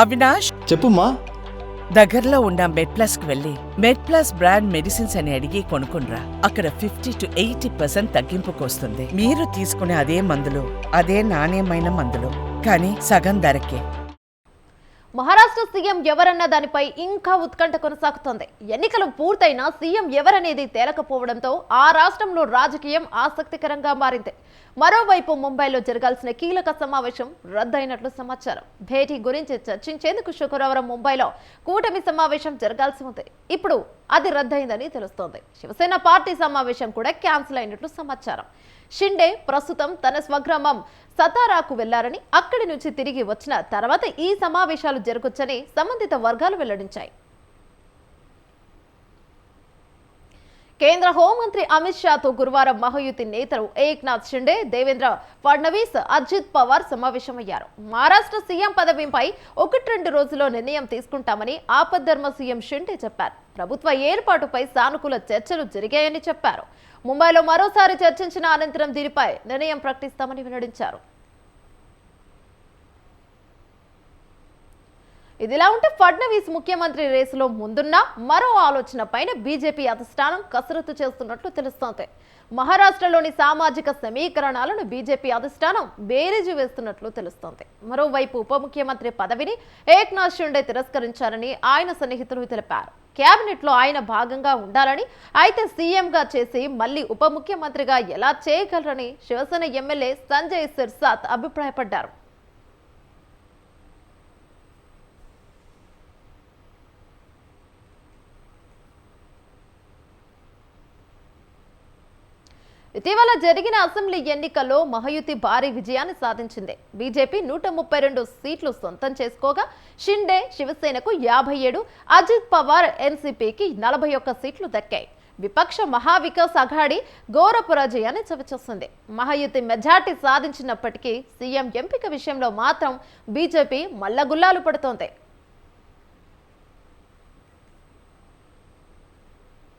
అవినాష్, చెప్పుమా. దగ్గరలో ఉన్న మెడ్ప్లస్ కు వెళ్ళి మెడ్ప్లస్ బ్రాండ్ మెడిసిన్స్ అని అడిగి కొనుక్కునరా. అక్కడ 50 to 80% తగ్గింపుకు వస్తుంది. మీరు తీసుకునే అదే మందులు, అదే నాణ్యమైన మందులు, కానీ సగం ధరకే. మహారాష్ట్ర సీఎం ఎవరన్న దానిపై ఇంకా ఉత్కంఠ కొనసాగుతోంది. ఎన్నికలు పూర్తయినా సీఎం ఎవరనేది తేలకపోవడంతో ఆ రాష్ట్రంలో రాజకీయం ఆసక్తికరంగా మారింది. మరోవైపు ముంబైలో జరగాల్సిన కీలక సమావేశం రద్దయినట్లు సమాచారం. భేటీ గురించి చర్చించేందుకు శుక్రవారం ముంబైలో కూటమి సమావేశం జరగాల్సి ఉంది. ఇప్పుడు అది రద్దయిందని తెలుస్తోంది. శివసేన పార్టీ సమావేశం కూడా క్యాన్సిల్ అయినట్లు సమాచారం. షిండే ప్రస్తుతం తన స్వగ్రామం సతారాకు వెళ్లారని, అక్కడి నుంచి తిరిగి వచ్చిన తర్వాత ఈ సమావేశాలు జరగొచ్చని సంబంధిత వర్గాలు వెల్లడించాయి. కేంద్ర హోంమంత్రి అమిత్ షాతో గురువారం మహాయుతి నేతలు ఏక్నాథ్ షిండే, దేవేంద్ర ఫడ్నవీస్, అజిత్ పవార్ సమావేశమయ్యారు. మహారాష్ట్ర సీఎం పదవిపై 1-2 రోజుల్లో నిర్ణయం తీసుకుంటామని ఆపద్ధర్మ సీఎం షిండే చెప్పారు. ప్రభుత్వ ఏర్పాటుపై సానుకూల చర్చలు జరిగాయని చెప్పారు. ముంబైలో మరోసారి చర్చించిన అనంతరం దీనిపై నిర్ణయం ప్రకటిస్తామని వెల్లడించారు. ఇదిలా ఉంటే ఫడ్నవీస్ ముఖ్యమంత్రి రేసులో ముందున్న మరో ఆలోచన పైన బీజేపీ అధిష్టానం కసరత్తు చేస్తున్నట్లు తెలుస్తోంది. మహారాష్ట్రలోని సామాజిక సమీకరణాలను బీజేపీ అధిష్టానం బేరీజు వేస్తున్నట్లు తెలుస్తోంది. మరోవైపు ఉప ముఖ్యమంత్రి పదవిని ఏక్నాథ్ షిండే తిరస్కరించారని ఆయన సన్నిహితులు తెలిపారు. కేబినెట్ లో ఆయన భాగంగా ఉండాలని, అయితే సీఎంగా చేసి మళ్లీ ఉప ముఖ్యమంత్రిగా ఎలా చేయగలరని శివసేన ఎమ్మెల్యే సంజయ్ సిర్సాత్ అభిప్రాయపడ్డారు. ఇటీవల జరిగిన అసెంబ్లీ ఎన్నికల్లో మహాయుతి భారీ విజయాన్ని సాధించింది. బీజేపీ 132 సీట్లు సొంతం చేసుకోగా షిండే శివసేనకు 57, అజిత్ పవార్ ఎన్సీపీకి 41 సీట్లు దక్కాయి. విపక్ష మహావికాస్ అఘాడీ ఘోర పరాజయాన్ని చవిచూసింది. మహాయుతి మెజార్టీ సాధించినప్పటికీ సీఎం ఎంపిక విషయంలో మాత్రం బీజేపీ మల్లగుల్లాలు పడుతోంది.